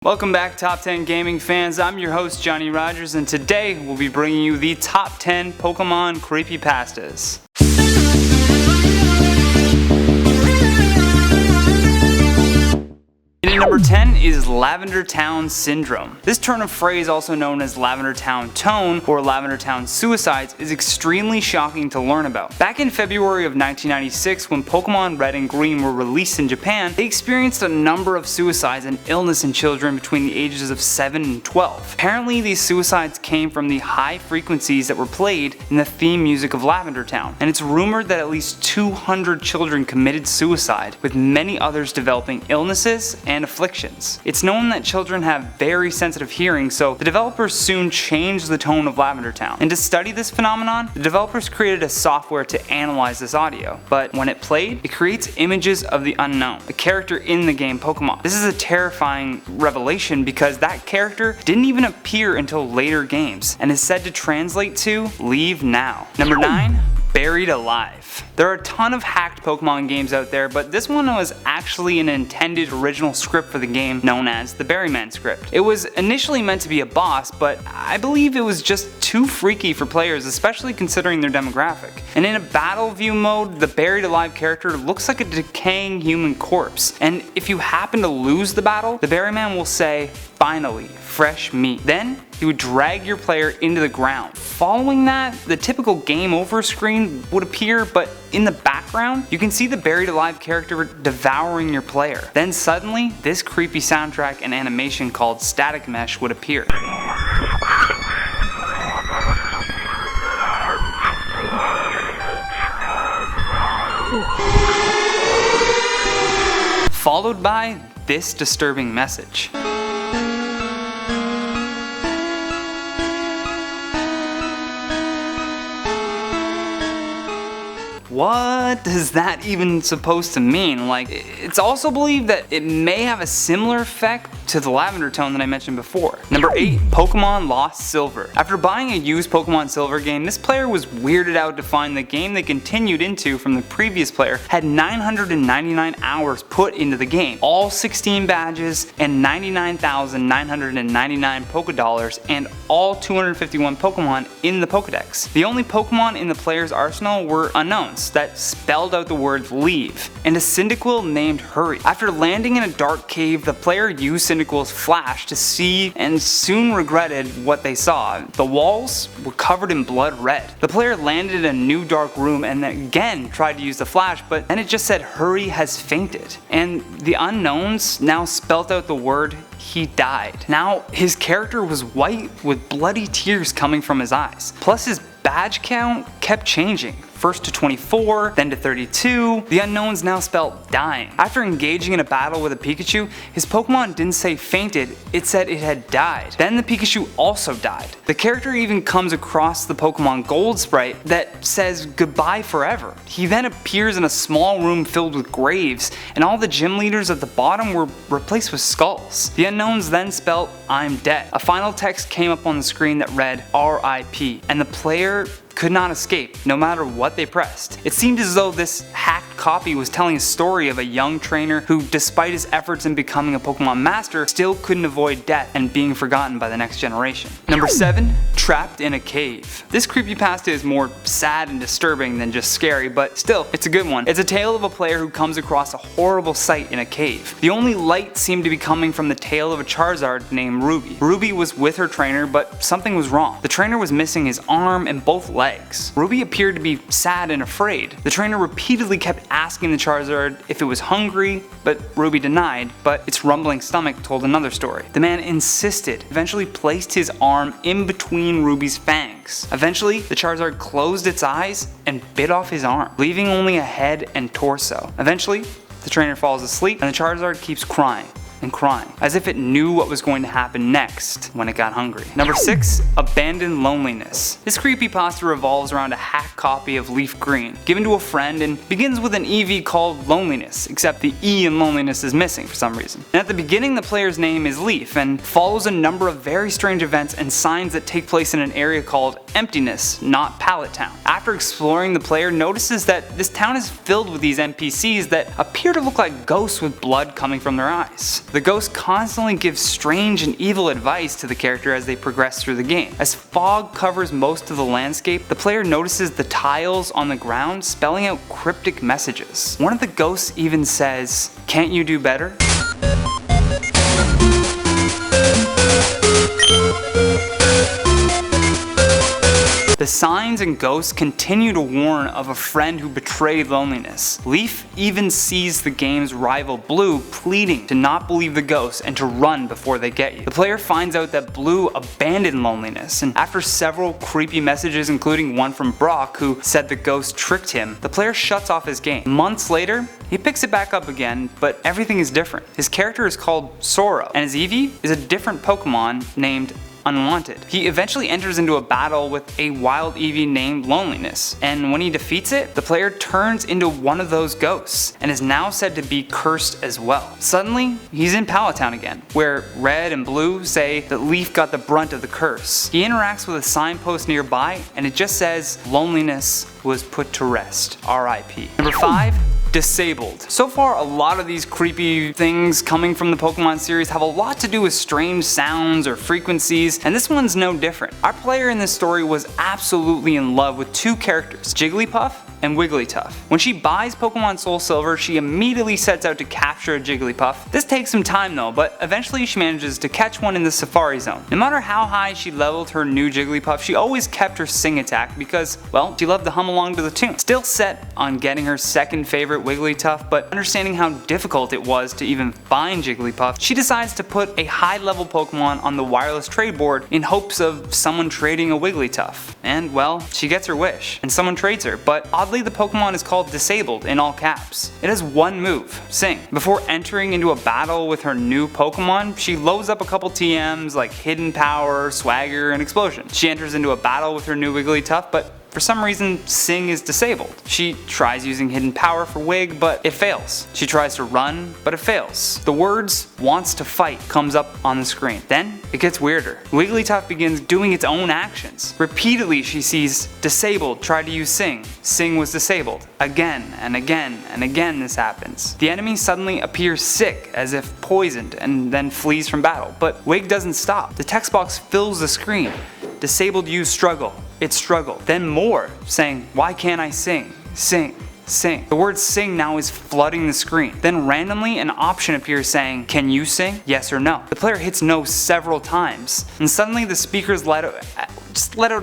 Welcome back, Top 10 Gaming fans. I'm your host, Johnny Rogers, and today we'll be bringing you the top 10 Pokemon Creepypastas. Number 10 is Lavender Town Syndrome. This turn of phrase, also known as Lavender Town Tone or Lavender Town Suicides, is extremely shocking to learn about. Back in February of 1996, when Pokemon Red and Green were released in Japan, they experienced a number of suicides and illness in children between the ages of 7 and 12. Apparently, these suicides came from the high frequencies that were played in the theme music of Lavender Town, and it's rumored that at least 200 children committed suicide, with many others developing illnesses and afflictions. It's known that children have very sensitive hearing, so the developers soon changed the tone of Lavender Town. And to study this phenomenon, the developers created a software to analyze this audio. But when it played, it creates images of the unknown, a character in the game Pokemon. This is a terrifying revelation because that character didn't even appear until later games, and is said to translate to "Leave Now." Number 9. Buried Alive. There are a ton of hacked Pokemon games out there, but this one was actually an intended original script for the game known as the Berryman script. It was initially meant to be a boss, but I believe it was just too freaky for players, especially considering their demographic. And in a battle view mode, the Buried Alive character looks like a decaying human corpse, and if you happen to lose the battle, the Berryman will say, "Finally, fresh meat." Then he would drag your player into the ground. Following that, the typical game over screen would appear, but in the background, you can see the Buried Alive character devouring your player. Then suddenly, this creepy soundtrack and animation called Static Mesh would appear. Followed by this disturbing message. What is that even supposed to mean? Like, it's also believed that it may have a similar effect to the Lavender Tone that I mentioned before. Number 8, Pokemon Lost Silver. After buying a used Pokemon Silver game, this player was weirded out to find the game they continued into from the previous player had 999 hours put into the game, all 16 badges and 99,999 Pokedollars, and all 251 Pokemon in the Pokedex. The only Pokemon in the player's arsenal were unknowns that spelled out the word leave, and a Cyndaquil named Hurry. After landing in a dark cave, the player used Cyndaquil's flash to see and soon regretted what they saw. The walls were covered in blood red. The player landed in a new dark room and then again tried to use the flash, but then it just said Hurry has fainted. And the unknowns now spelt out the word he died. Now his character was white with bloody tears coming from his eyes. Plus his badge count kept changing. First to 24, then to 32. The unknowns now spelled dying. After engaging in a battle with a Pikachu, his Pokemon didn't say fainted, it said it had died. Then the Pikachu also died. The character even comes across the Pokemon Gold sprite that says goodbye forever. He then appears in a small room filled with graves, and all the gym leaders at the bottom were replaced with skulls. The unknowns then spelled I'm dead. A final text came up on the screen that read RIP, and the player could not escape, no matter what they pressed. It seemed as though this hacked copy was telling a story of a young trainer who, despite his efforts in becoming a Pokemon master, still couldn't avoid death and being forgotten by the next generation. Number 7, Trapped in a Cave. This creepypasta is more sad and disturbing than just scary, but still, it's a good one. It's a tale of a player who comes across a horrible sight in a cave. The only light seemed to be coming from the tail of a Charizard named Ruby. Ruby was with her trainer, but something was wrong. The trainer was missing his arm and both legs. Ruby appeared to be sad and afraid. The trainer repeatedly kept asking the Charizard if it was hungry, but Ruby denied, but its rumbling stomach told another story. The man insisted, eventually placed his arm in between Ruby's fangs. Eventually, the Charizard closed its eyes and bit off his arm, leaving only a head and torso. Eventually, the trainer falls asleep and the Charizard keeps crying and crying, as if it knew what was going to happen next when it got hungry. Number 6, Abandoned Loneliness. This creepypasta revolves around a hack copy of Leaf Green, given to a friend and begins with an EV called Loneliness, except the E in Loneliness is missing for some reason. And at the beginning, the player's name is Leaf and follows a number of very strange events and signs that take place in an area called Emptiness, not Pallet Town. After After exploring, the player notices that this town is filled with these NPCs that appear to look like ghosts with blood coming from their eyes. The ghosts constantly give strange and evil advice to the character as they progress through the game. As fog covers most of the landscape, the player notices the tiles on the ground spelling out cryptic messages. One of the ghosts even says, "Can't you do better?" The signs and ghosts continue to warn of a friend who betrayed loneliness. Leaf even sees the game's rival Blue pleading to not believe the ghosts and to run before they get you. The player finds out that Blue abandoned loneliness, and after several creepy messages, including one from Brock who said the ghost tricked him, the player shuts off his game. Months later, he picks it back up again, but everything is different. His character is called Sorrow, and his Eevee is a different Pokemon named Unwanted. He eventually enters into a battle with a wild Eevee named Loneliness, and when he defeats it, the player turns into one of those ghosts, and is now said to be cursed as well. Suddenly, he's in Pallet Town again, where Red and Blue say that Leaf got the brunt of the curse. He interacts with a signpost nearby, and it just says, "Loneliness was put to rest, R.I.P." Number 5. Disabled. So far, a lot of these creepy things coming from the Pokemon series have a lot to do with strange sounds or frequencies, and this one's no different. Our player in this story was absolutely in love with two characters, Jigglypuff and Wigglytuff. When she buys Pokemon Soul Silver, she immediately sets out to capture a Jigglypuff. This takes some time though, but eventually she manages to catch one in the Safari Zone. No matter how high she leveled her new Jigglypuff, she always kept her sing attack because, well, she loved to hum along to the tune. Still set on getting her second favorite Wigglytuff, but understanding how difficult it was to even find Jigglypuff, she decides to put a high level Pokemon on the wireless trade board in hopes of someone trading a Wigglytuff. And well, she gets her wish, and someone trades her, but oddly the Pokemon is called Disabled in all caps. It has one move, Sing. Before entering into a battle with her new Pokemon, she loads up a couple TMs like Hidden Power, Swagger, and Explosion. She enters into a battle with her new Wigglytuff, but for some reason, Sing is disabled. She tries using Hidden Power for Wig, but it fails. She tries to run, but it fails. The words "wants to fight" comes up on the screen. Then, it gets weirder. Wigglytuff begins doing its own actions. Repeatedly, she sees "disabled" try to use Sing. Sing was disabled. Again and again and again this happens. The enemy suddenly appears sick, as if poisoned, and then flees from battle. But Wig doesn't stop. The text box fills the screen. Disabled use struggle. It struggled. Then more, saying, "Why can't I sing? Sing. Sing." The word "sing" now is flooding the screen. Then randomly an option appears saying, "Can you sing? Yes or no?" The player hits no several times, and suddenly the speakers let out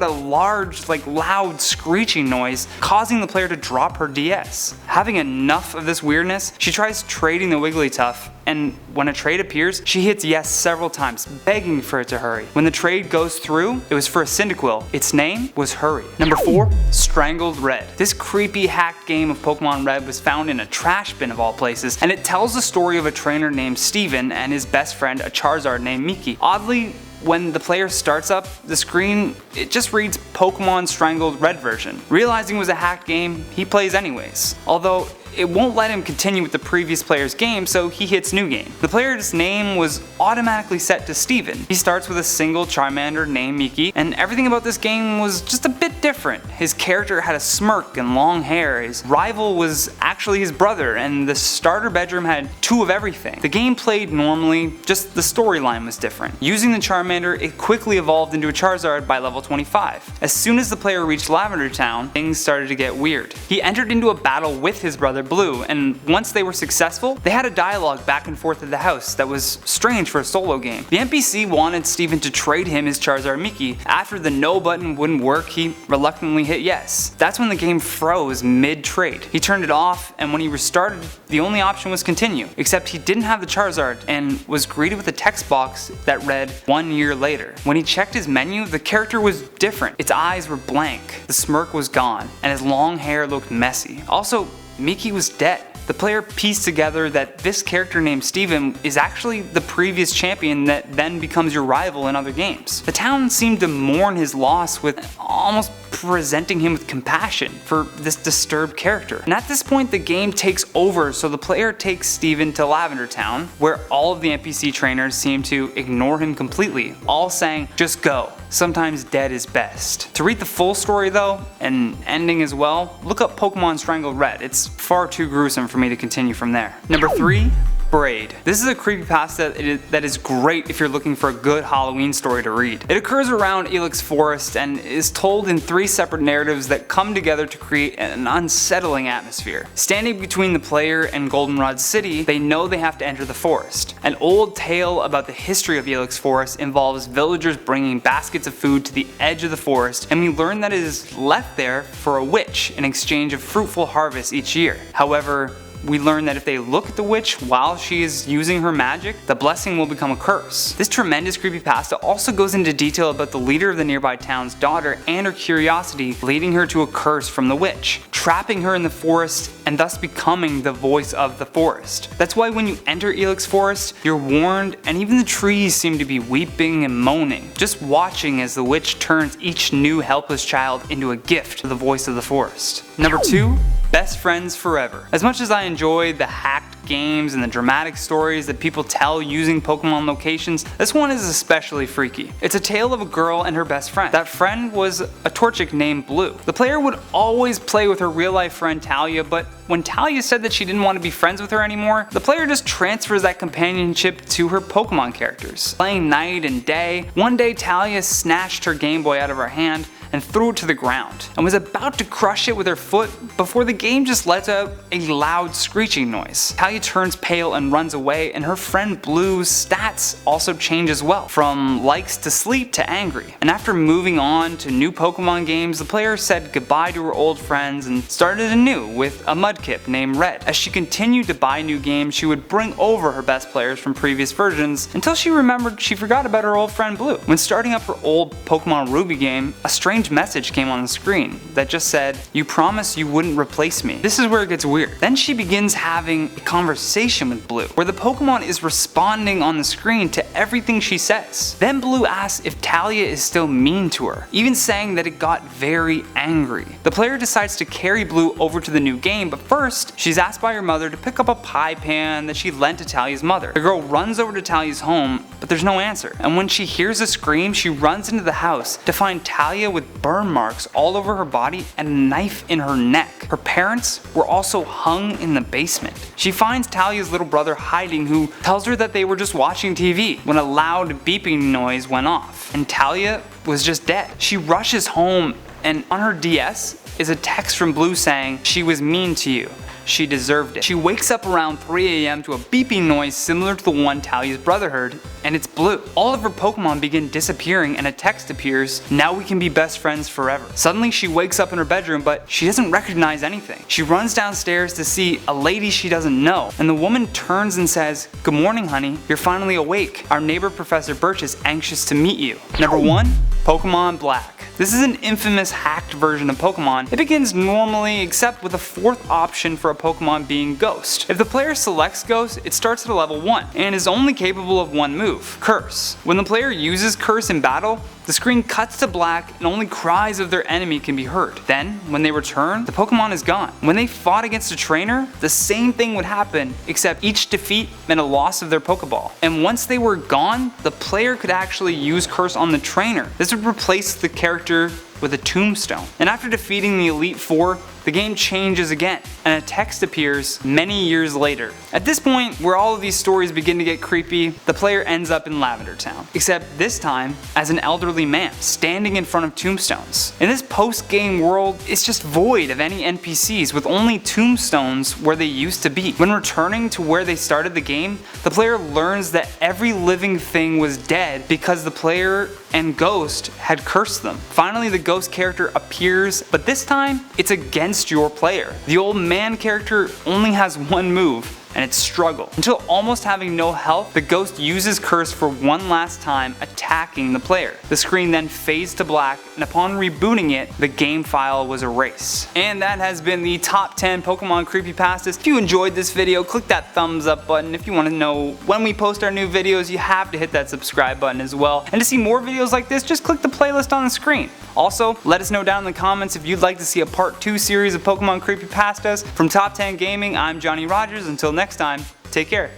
a large, loud screeching noise, causing the player to drop her DS. Having enough of this weirdness, she tries trading the Wigglytuff, and when a trade appears, she hits yes several times, begging for it to hurry. When the trade goes through, it was for a Cyndaquil. Its name was Hurry. Number 4. Strangled Red. This creepy hacked game of Pokemon Red was found in a trash bin of all places, and it tells the story of a trainer named Steven and his best friend, a Charizard named Miki. Oddly, when the player starts up the screen, it just reads Pokemon Strangled Red version. Realizing it was a hacked game, he plays anyways. Although, it won't let him continue with the previous player's game, so he hits new game. The player's name was automatically set to Steven. He starts with a single Charmander named Miki, and everything about this game was just a bit different. His character had a smirk and long hair, his rival was actually his brother, and the starter bedroom had 2 of everything. The game played normally, just the storyline was different. Using the Charmander, it quickly evolved into a Charizard by level 25. As soon as the player reached Lavender Town, things started to get weird. He entered into a battle with his brother Blue, and once they were successful, they had a dialogue back and forth at the house that was strange for a solo game. The NPC wanted Steven to trade him his Charizard Miki. After the no button wouldn't work, he reluctantly hit yes. That's when the game froze mid-trade. He turned it off, and when he restarted, the only option was continue, except he didn't have the Charizard and was greeted with a text box that read 1 year later. When he checked his menu, the character was different. Its eyes were blank, the smirk was gone, and his long hair looked messy. Also, Miki was dead. The player pieced together that this character named Steven is actually the previous champion that then becomes your rival in other games. The town seemed to mourn his loss with almost presenting him with compassion for this disturbed character. And at this point the game takes over, so the player takes Steven to Lavender Town, where all of the NPC trainers seem to ignore him completely, all saying, just go. Sometimes dead is best. To read the full story though, and ending as well, look up Pokemon Strangled Red. It's far too gruesome for me to continue from there. Number 3. Braid. This is a creepypasta that is great if you're looking for a good Halloween story to read. It occurs around Ilex Forest and is told in 3 separate narratives that come together to create an unsettling atmosphere. Standing between the player and Goldenrod City, they know they have to enter the forest. An old tale about the history of Ilex Forest involves villagers bringing baskets of food to the edge of the forest, and we learn that it is left there for a witch in exchange of fruitful harvests each year. However, we learn that if they look at the witch while she is using her magic, the blessing will become a curse. This tremendous creepypasta also goes into detail about the leader of the nearby town's daughter and her curiosity leading her to a curse from the witch, trapping her in the forest and thus becoming the voice of the forest. That's why when you enter Ilex Forest, you're warned, and even the trees seem to be weeping and moaning, just watching as the witch turns each new helpless child into a gift to the voice of the forest. Number 2. Best friends forever. As much as I enjoy the hacked games and the dramatic stories that people tell using Pokemon locations, this one is especially freaky. It's a tale of a girl and her best friend. That friend was a Torchic named Blue. The player would always play with her real life friend Talia, but when Talia said that she didn't want to be friends with her anymore, the player just transfers that companionship to her Pokemon characters. Playing night and day, one day Talia snatched her Game Boy out of her hand and threw it to the ground, and was about to crush it with her foot before the game just lets out a loud screeching noise. Talia turns pale and runs away, and her friend Blue's stats also change as well, from likes to sleep to angry. And after moving on to new Pokemon games, the player said goodbye to her old friends and started anew with a Mudkip named Red. As she continued to buy new games, she would bring over her best players from previous versions until she remembered she forgot about her old friend Blue. When starting up her old Pokemon Ruby game, a strange message came on the screen that just said, "You promised you wouldn't replace me." This is where it gets weird. Then she begins having a conversation with Blue, where the Pokemon is responding on the screen to everything she says. Then Blue asks if Talia is still mean to her, even saying that it got very angry. The player decides to carry Blue over to the new game, but first, she's asked by her mother to pick up a pie pan that she lent to Talia's mother. The girl runs over to Talia's home, but there's no answer. And when she hears a scream, she runs into the house to find Talia with burn marks all over her body and a knife in her neck. Her parents were also hung in the basement. She finds Talia's little brother hiding, who tells her that they were just watching TV when a loud beeping noise went off, and Talia was just dead. She rushes home, and on her DS is a text from Blue saying, "She was mean to you. She deserved it." She wakes up around 3 AM to a beeping noise similar to the one Talia's brother heard, and it's Blue. All of her Pokemon begin disappearing, and a text appears, "Now we can be best friends forever." Suddenly she wakes up in her bedroom, but she doesn't recognize anything. She runs downstairs to see a lady she doesn't know, and the woman turns and says, "Good morning, honey. You're finally awake. Our neighbor Professor Birch is anxious to meet you." Number 1. Pokemon Black. This is an infamous hacked version of Pokemon. It begins normally, except with a 4th option for a Pokemon being Ghost. If the player selects Ghost, it starts at a level 1, and is only capable of one move, Curse. When the player uses Curse in battle, the screen cuts to black and only cries of their enemy can be heard. Then, when they return, the Pokemon is gone. When they fought against a trainer, the same thing would happen, except each defeat meant a loss of their Pokeball. And once they were gone, the player could actually use Curse on the trainer. This would replace the character with a tombstone. And after defeating the Elite Four, the game changes again, and a text appears many years later. At this point, where all of these stories begin to get creepy, the player ends up in Lavender Town, except this time as an elderly man standing in front of tombstones. In this post-game world, it's just void of any NPCs, with only tombstones where they used to be. When returning to where they started the game, the player learns that every living thing was dead because the player and Ghost had cursed them. Finally, the Ghost character appears, but this time, it's against your player. The old man character only has one move, and it's Struggle. Until almost having no health, the Ghost uses Curse for one last time, attacking the player. The screen then fades to black, and upon rebooting it, the game file was erased. And that has been the top 10 Pokemon Creepypastas. If you enjoyed this video, click that thumbs up button. If you want to know when we post our new videos, you have to hit that subscribe button as well. And to see more videos like this, just click the playlist on the screen. Also, let us know down in the comments if you'd like to see a part 2 series of Pokemon Creepypastas. From Top 10 Gaming, I'm Johnny Rogers. Until next time, take care.